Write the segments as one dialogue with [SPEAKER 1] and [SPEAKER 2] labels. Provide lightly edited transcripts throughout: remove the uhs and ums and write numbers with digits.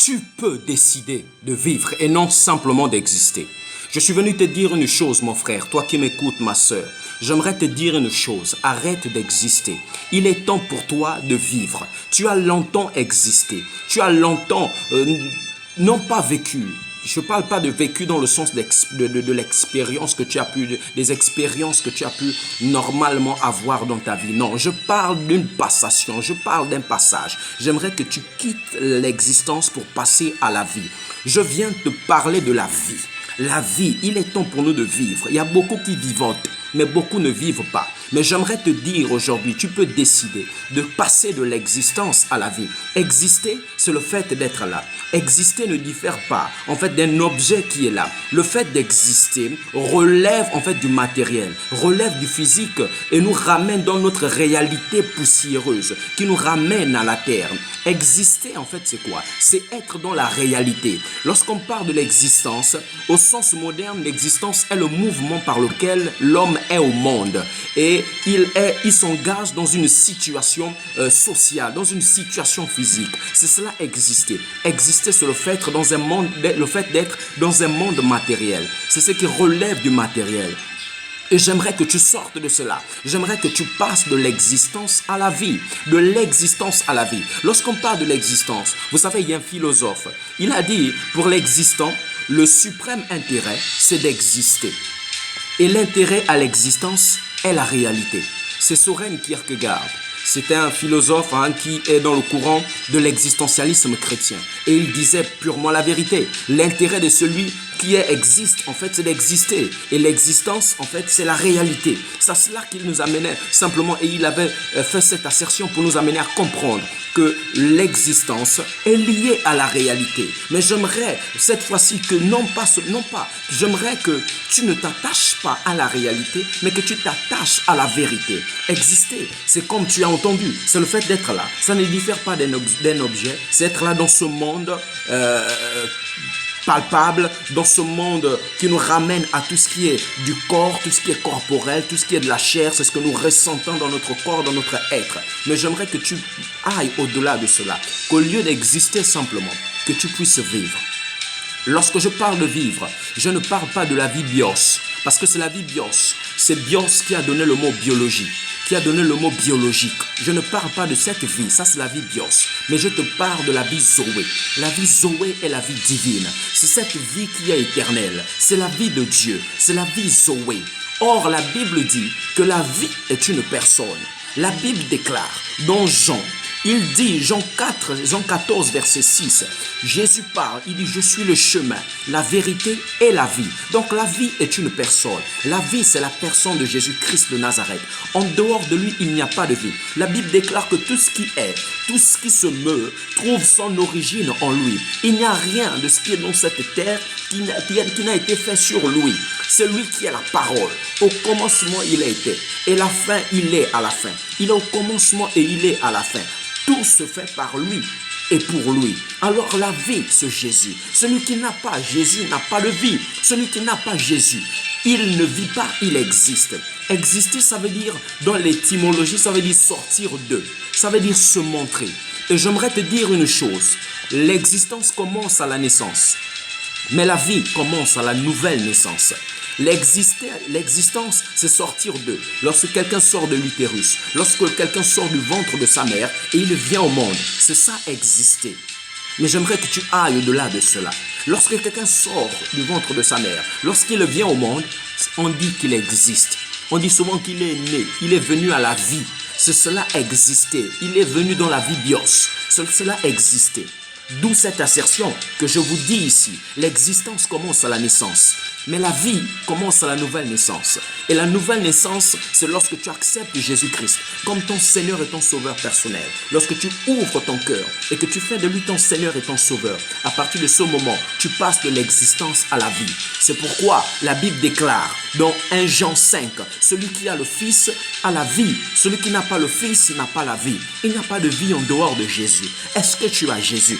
[SPEAKER 1] Tu peux décider de vivre et non simplement d'exister. Je suis venu te dire une chose, mon frère, toi qui m'écoutes, ma soeur. J'aimerais te dire une chose, arrête d'exister. Il est temps pour toi de vivre. Tu as longtemps existé. Tu as longtemps, non pas vécu. Je ne parle pas de vécu dans le sens de l'expérience que tu as pu, des expériences que tu as pu normalement avoir dans ta vie. Non, je parle d'une passation, je parle d'un passage. J'aimerais que tu quittes l'existence pour passer à la vie. Je viens te parler de la vie. La vie, il est temps pour nous de vivre. Il y a beaucoup qui vivotent, mais beaucoup ne vivent pas. Mais j'aimerais te dire aujourd'hui, tu peux décider de passer de l'existence à la vie. Exister, c'est le fait d'être là. Exister ne diffère pas, en fait, d'un objet qui est là. Le fait d'exister relève, en fait, du matériel, relève du physique et nous ramène dans notre réalité poussiéreuse, qui nous ramène à la terre. Exister, en fait, c'est quoi? C'est être dans la réalité. Lorsqu'on parle de l'existence, au sens moderne, l'existence est le mouvement par lequel l'homme est au monde. Et il s'engage dans une situation sociale, dans une situation physique. C'est cela exister. Exister, c'est le fait d'être dans un monde matériel. C'est ce qui relève du matériel. Et j'aimerais que tu sortes de cela. J'aimerais que tu passes de l'existence à la vie. De l'existence à la vie. Lorsqu'on parle de l'existence, vous savez, il y a un philosophe. Il a dit, pour l'existant, le suprême intérêt, c'est d'exister. Et l'intérêt à l'existence est la réalité. C'est Søren Kierkegaard. C'est un philosophe qui est dans le courant de l'existentialisme chrétien. Et il disait purement la vérité. L'intérêt de celui qui existe, en fait, c'est d'exister. Et l'existence, en fait, c'est la réalité. C'est cela qu'il nous amenait simplement. Et il avait fait cette assertion pour nous amener à comprendre que l'existence est liée à la réalité. Mais j'aimerais cette fois-ci que j'aimerais que tu ne t'attaches pas à la réalité, mais que tu t'attaches à la vérité. Exister, c'est comme tu as entendu, c'est le fait d'être là. Ça ne diffère pas d'un objet, c'est être là dans ce monde palpable, dans ce monde qui nous ramène à tout ce qui est du corps, tout ce qui est corporel, tout ce qui est de la chair, c'est ce que nous ressentons dans notre corps, dans notre être. Mais j'aimerais que tu ailles au-delà de cela, qu'au lieu d'exister simplement, que tu puisses vivre. Lorsque je parle de vivre, je ne parle pas de la vie bios, parce que c'est la vie bios. C'est bios qui a donné le mot biologie, qui a donné le mot biologique. Je ne parle pas de cette vie, ça c'est la vie bios. Mais je te parle de la vie Zoé. La vie Zoé est la vie divine. C'est cette vie qui est éternelle. C'est la vie de Dieu. C'est la vie Zoé. Or, la Bible dit que la vie est une personne. La Bible déclare dans Jean, il dit, Jean 14, verset 6, Jésus parle, il dit, je suis le chemin, la vérité et la vie. Donc la vie est une personne. La vie, c'est la personne de Jésus-Christ de Nazareth. En dehors de lui, il n'y a pas de vie. La Bible déclare que tout ce qui est, tout ce qui se meut, trouve son origine en lui. Il n'y a rien de ce qui est dans cette terre qui n'a été fait sur lui. C'est lui qui est la parole. Au commencement, il a été. Et la fin, il est à la fin. Il est au commencement et il est à la fin. Tout se fait par lui et pour lui. Alors la vie, c'est Jésus. Celui qui n'a pas Jésus n'a pas de vie. Celui qui n'a pas Jésus, il ne vit pas, il existe. Exister, ça veut dire, dans l'étymologie, ça veut dire sortir d'eux. Ça veut dire se montrer. Et j'aimerais te dire une chose. L'existence commence à la naissance. Mais la vie commence à la nouvelle naissance. L'existence, c'est sortir d'eux. Lorsque quelqu'un sort de l'utérus, lorsque quelqu'un sort du ventre de sa mère et il vient au monde, c'est ça exister. Mais j'aimerais que tu ailles au-delà de cela. Lorsque quelqu'un sort du ventre de sa mère, lorsqu'il vient au monde, on dit qu'il existe. On dit souvent qu'il est né, il est venu à la vie. C'est cela exister. Il est venu dans la vie bios. C'est cela exister. D'où cette assertion que je vous dis ici. L'existence commence à la naissance. Mais la vie commence à la nouvelle naissance. Et la nouvelle naissance, c'est lorsque tu acceptes Jésus-Christ comme ton Seigneur et ton Sauveur personnel. Lorsque tu ouvres ton cœur et que tu fais de lui ton Seigneur et ton Sauveur. À partir de ce moment, tu passes de l'existence à la vie. C'est pourquoi la Bible déclare dans 1 Jean 5, celui qui a le Fils a la vie. Celui qui n'a pas le Fils n'a pas la vie. Il n'y a pas de vie en dehors de Jésus. Est-ce que tu as Jésus?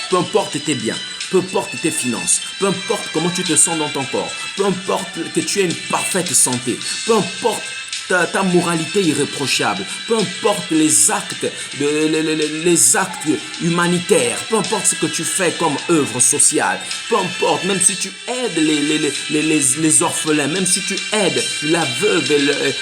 [SPEAKER 1] Peu importe tes biens, peu importe tes finances, peu importe comment tu te sens dans ton corps, peu importe que tu aies une parfaite santé, peu importe ta moralité irréprochable, peu importe les actes, les actes humanitaires, peu importe ce que tu fais comme œuvre sociale, peu importe, même si tu aides les orphelins, même si tu aides la veuve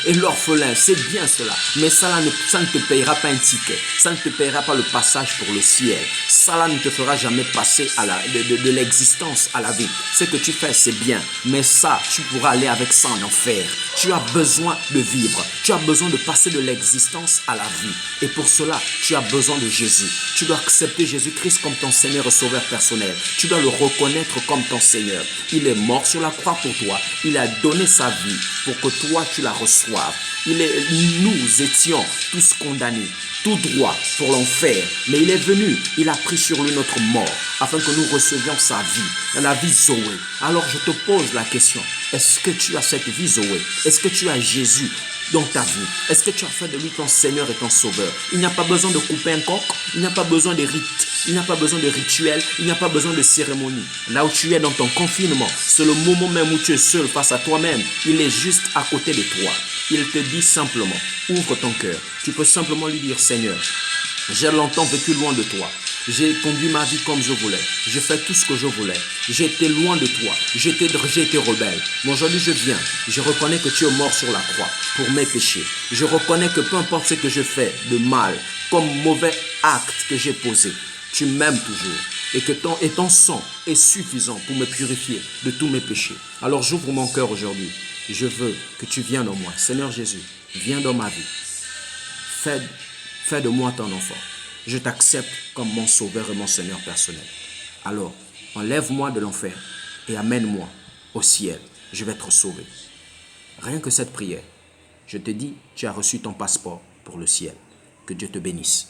[SPEAKER 1] et l'orphelin, c'est bien cela. Mais ça ne te payera pas un ticket, ça ne te payera pas le passage pour le ciel. Ça ne te fera jamais passer de l'existence à la vie. Ce que tu fais, c'est bien, mais ça, tu pourras aller avec ça en enfer. Tu as besoin de vivre, tu as besoin de passer de l'existence à la vie. Et pour cela, tu as besoin de Jésus. Tu dois accepter Jésus-Christ comme ton Seigneur et Sauveur personnel. Tu dois le reconnaître comme ton Seigneur. Il est mort sur la croix pour toi. Il a donné sa vie pour que toi, tu la reçoives. Nous étions tous condamnés, tout droit pour l'enfer. Mais il est venu, il a pris sur lui notre mort afin que nous recevions sa vie, la vie Zoé. Alors je te pose la question, est-ce que tu as cette vie Zoé? Est-ce que tu as Jésus dans ta vie? Est-ce que tu as fait de lui ton Seigneur et ton Sauveur? Il n'y a pas besoin de couper un coq, il n'y a pas besoin de rites, il n'y a pas besoin de rituels, il n'y a pas besoin de cérémonie. Là où tu es dans ton confinement, c'est le moment même où tu es seul face à toi-même. Il est juste à côté de toi. Il te dit simplement, ouvre ton cœur. Tu peux simplement lui dire, Seigneur, j'ai longtemps vécu loin de toi. J'ai conduit ma vie comme je voulais. J'ai fait tout ce que je voulais. J'ai été loin de toi. J'ai été rebelle. Mais aujourd'hui, je viens. Je reconnais que tu es mort sur la croix pour mes péchés. Je reconnais que peu importe ce que je fais de mal, comme mauvais acte que j'ai posé, tu m'aimes toujours. Et que ton sang est suffisant pour me purifier de tous mes péchés. Alors j'ouvre mon cœur aujourd'hui. Je veux que tu viennes en moi. Seigneur Jésus, viens dans ma vie. Fais de moi ton enfant. Je t'accepte comme mon sauveur et mon Seigneur personnel. Alors, enlève-moi de l'enfer et amène-moi au ciel. Je vais être sauvé. Rien que cette prière, je te dis, tu as reçu ton passeport pour le ciel. Que Dieu te bénisse.